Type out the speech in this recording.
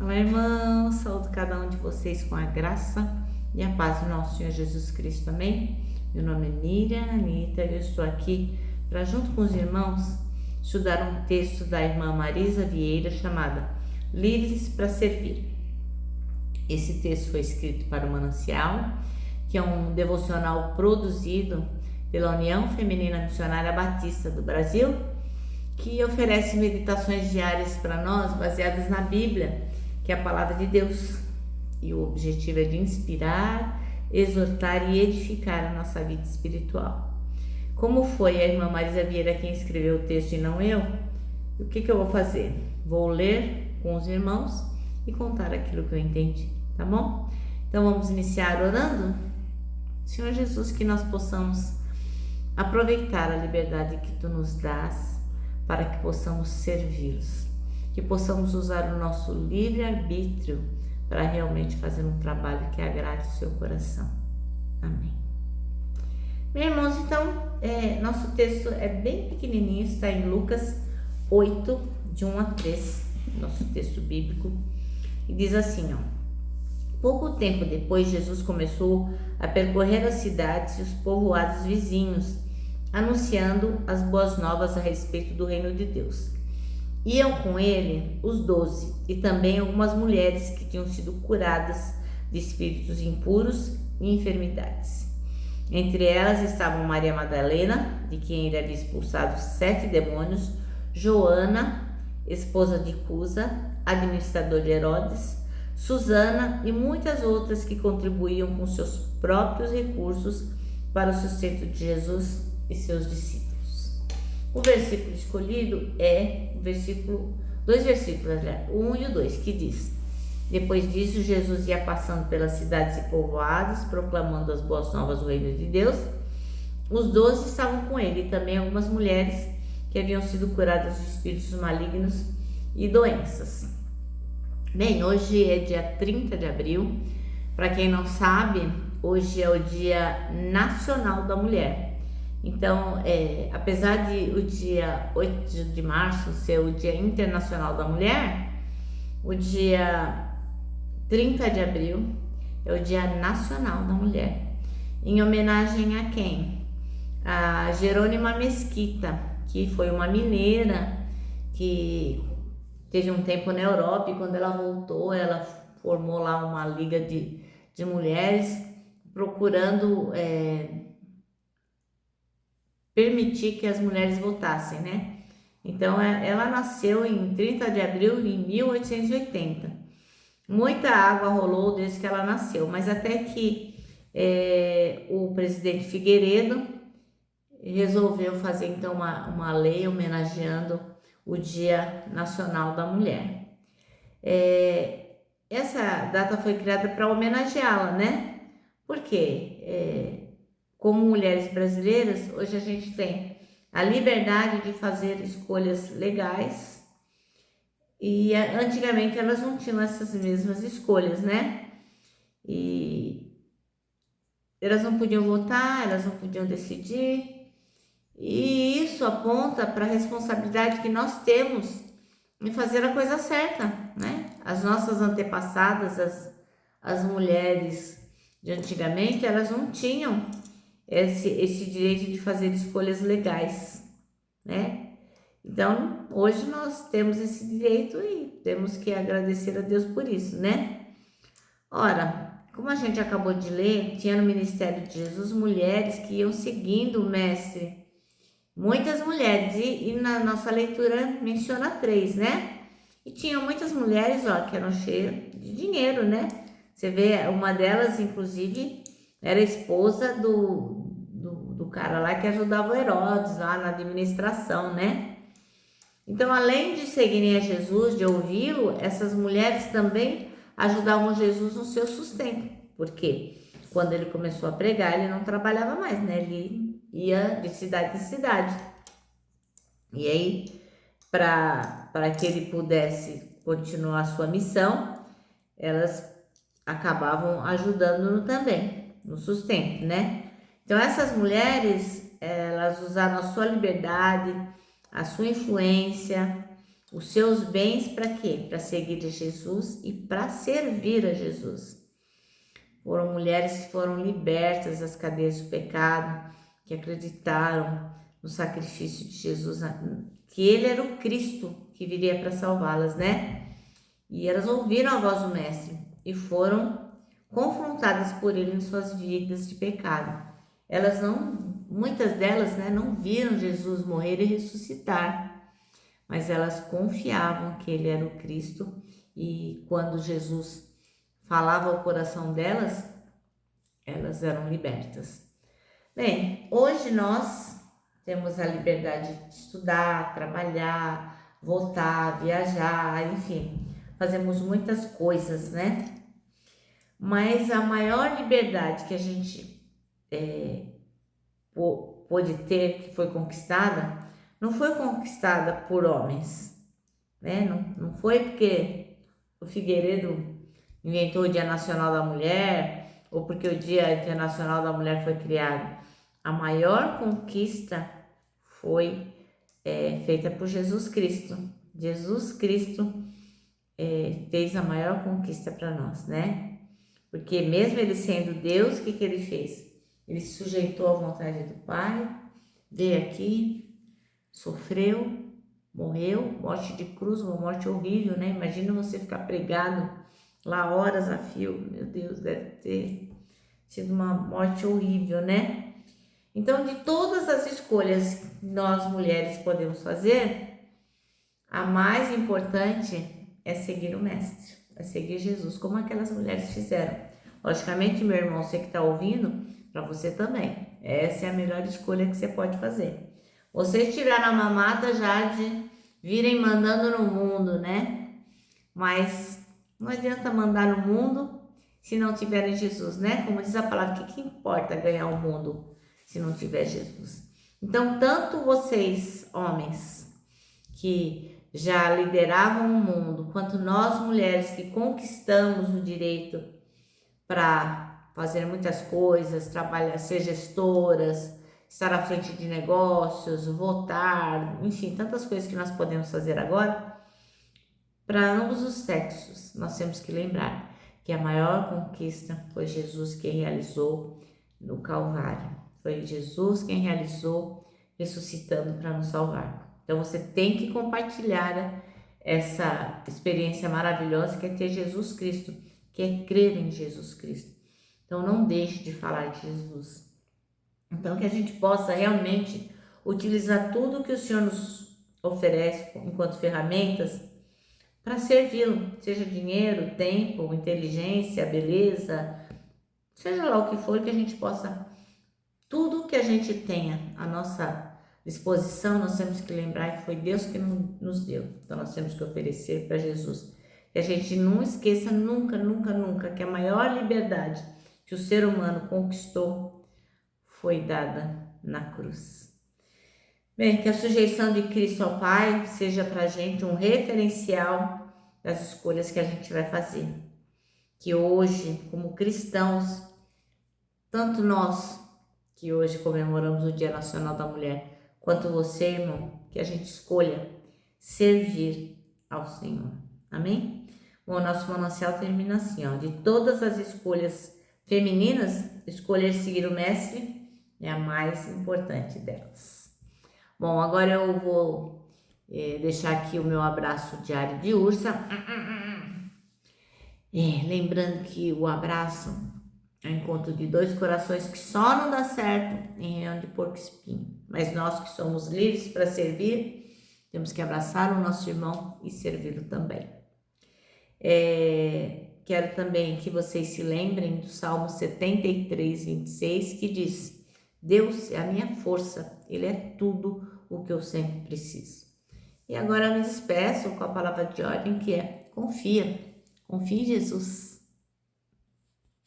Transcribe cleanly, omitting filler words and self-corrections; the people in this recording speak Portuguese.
Olá, irmãos, saúdo cada um de vocês com a graça e a paz do nosso Senhor Jesus Cristo, amém? Meu nome é Miriam Anitta e eu estou aqui para, junto com os irmãos, estudar um texto da irmã Marisa Vieira chamada Livres para Servir. Esse texto foi escrito para o Manancial, que é um devocional produzido pela União Feminina Missionária Batista do Brasil, que oferece meditações diárias para nós baseadas na Bíblia, que é a palavra de Deus, e o objetivo é de inspirar, exortar e edificar a nossa vida espiritual. Como foi a irmã Marisa Vieira quem escreveu o texto e não eu, o que eu vou fazer? Vou ler com os irmãos e contar aquilo que eu entendi, tá bom? Então vamos iniciar orando? Senhor Jesus, que nós possamos aproveitar a liberdade que Tu nos dás para que possamos servi-los, que possamos usar o nosso livre-arbítrio para realmente fazer um trabalho que agrade o seu coração. Amém. Meus irmãos, então, nosso texto é bem pequenininho, está em Lucas 8, de 1 a 3, nosso texto bíblico, e diz assim, pouco tempo depois, Jesus começou a percorrer as cidades e os povoados vizinhos, anunciando as boas novas a respeito do reino de Deus. Iam com ele os 12 e também algumas mulheres que tinham sido curadas de espíritos impuros e enfermidades. Entre elas estavam Maria Madalena, de quem ele havia expulsado 7 demônios, Joana, esposa de Cusa, administrador de Herodes, Susana e muitas outras que contribuíam com seus próprios recursos para o sustento de Jesus e seus discípulos. O versículo escolhido é dois versículos, o 1 e o 2, que diz: depois disso, Jesus ia passando pelas cidades e povoados, proclamando as boas novas do reino de Deus. Os 12 estavam com ele, e também algumas mulheres que haviam sido curadas de espíritos malignos e doenças. Bem, hoje é dia 30 de abril. Para quem não sabe, hoje é o Dia Nacional da Mulher. Então, apesar de o dia 8 de março ser o Dia Internacional da Mulher, o dia 30 de abril é o Dia Nacional da Mulher. Em homenagem a quem? A Jerônima Mesquita, que foi uma mineira que teve um tempo na Europa e quando ela voltou, ela formou lá uma liga de mulheres procurando permitir que as mulheres votassem, né? Então, ela nasceu em 30 de abril de 1880. Muita água rolou desde que ela nasceu, mas até que o presidente Figueiredo resolveu fazer então uma lei homenageando o Dia Nacional da Mulher. Essa data foi criada para homenageá-la, né? Porque como mulheres brasileiras, hoje a gente tem a liberdade de fazer escolhas legais e antigamente elas não tinham essas mesmas escolhas, né? E elas não podiam votar, elas não podiam decidir, e isso aponta para a responsabilidade que nós temos em fazer a coisa certa, né? As nossas antepassadas, as mulheres de antigamente, elas não tinham esse direito de fazer escolhas legais, né? Então, hoje nós temos esse direito e temos que agradecer a Deus por isso, né? Ora, como a gente acabou de ler, tinha no ministério de Jesus mulheres que iam seguindo o mestre. Muitas mulheres, e na nossa leitura menciona 3, né? E tinha muitas mulheres, que eram cheias de dinheiro, né? Você vê, uma delas, inclusive, era esposa do cara lá que ajudava o Herodes lá na administração, né? Então, além de seguirem a Jesus, de ouvi-lo, essas mulheres também ajudavam Jesus no seu sustento. Porque quando ele começou a pregar, ele não trabalhava mais, né? Ele ia de cidade em cidade. E aí, para que ele pudesse continuar a sua missão, elas acabavam ajudando-no também, no sustento, né? Então, essas mulheres, elas usaram a sua liberdade, a sua influência, os seus bens para quê? Para seguir a Jesus e para servir a Jesus. Foram mulheres que foram libertas das cadeias do pecado, que acreditaram no sacrifício de Jesus, que ele era o Cristo que viria para salvá-las, né? E elas ouviram a voz do Mestre e foram confrontadas por ele em suas vidas de pecado. Muitas delas, né, não viram Jesus morrer e ressuscitar, mas elas confiavam que ele era o Cristo, e quando Jesus falava ao coração delas, elas eram libertas. Bem, hoje nós temos a liberdade de estudar, trabalhar, voltar, viajar, enfim, fazemos muitas coisas, né? Mas a maior liberdade que a gente pôde ter, que foi conquistada, não foi conquistada por homens, né? Não foi porque o Figueiredo inventou o Dia Nacional da Mulher ou porque o Dia Internacional da Mulher foi criado. A maior conquista foi feita por Jesus Cristo. Jesus Cristo fez a maior conquista para nós, né? Porque mesmo ele sendo Deus, o que ele fez? Ele se sujeitou à vontade do Pai, veio aqui, sofreu, morreu, morte de cruz, uma morte horrível, né? Imagina você ficar pregado lá horas a fio, meu Deus, deve ter sido uma morte horrível, né? Então, de todas as escolhas que nós mulheres podemos fazer, a mais importante é seguir o Mestre, é seguir Jesus, como aquelas mulheres fizeram. Logicamente, meu irmão, você que está ouvindo, para você também, essa é a melhor escolha que você pode fazer. Vocês tiraram a mamata já de virem mandando no mundo, né? Mas não adianta mandar no mundo se não tiverem Jesus, né? Como diz a palavra, que importa ganhar o mundo se não tiver Jesus? Então, tanto vocês, homens, que já lideravam o mundo, quanto nós, mulheres, que conquistamos o direito para fazer muitas coisas, trabalhar, ser gestoras, estar à frente de negócios, votar, enfim, tantas coisas que nós podemos fazer agora. Para ambos os sexos, nós temos que lembrar que a maior conquista foi Jesus quem realizou no Calvário. Foi Jesus quem realizou ressuscitando para nos salvar. Então você tem que compartilhar essa experiência maravilhosa que é ter Jesus Cristo, que é crer em Jesus Cristo. Então não deixe de falar de Jesus. Então que a gente possa realmente utilizar tudo que o Senhor nos oferece enquanto ferramentas para servi-lo, seja dinheiro, tempo, inteligência, beleza, seja lá o que for, que a gente possa, tudo que a gente tenha à nossa disposição, nós temos que lembrar que foi Deus que nos deu. Então nós temos que oferecer para Jesus. Que a gente não esqueça nunca, nunca, nunca que a maior liberdade que o ser humano conquistou foi dada na cruz. Bem, que a sujeição de Cristo ao Pai seja para a gente um referencial das escolhas que a gente vai fazer. Que hoje, como cristãos, tanto nós, que hoje comemoramos o Dia Nacional da Mulher, quanto você, irmão, que a gente escolha servir ao Senhor. Amém? Bom, o nosso manancial termina assim, ó. De todas as escolhas femininas, escolher seguir o Mestre é a mais importante delas. Bom, agora eu vou deixar aqui o meu abraço diário de ursa. Lembrando que o abraço é o encontro de dois corações que só não dá certo em reunião de porco-espinho. Mas nós que somos livres para servir, temos que abraçar o nosso irmão e servi-lo também. Quero também que vocês se lembrem do Salmo 73, 26, que diz: Deus é a minha força, Ele é tudo o que eu sempre preciso. E agora eu me despeço com a palavra de ordem que é: confia em Jesus.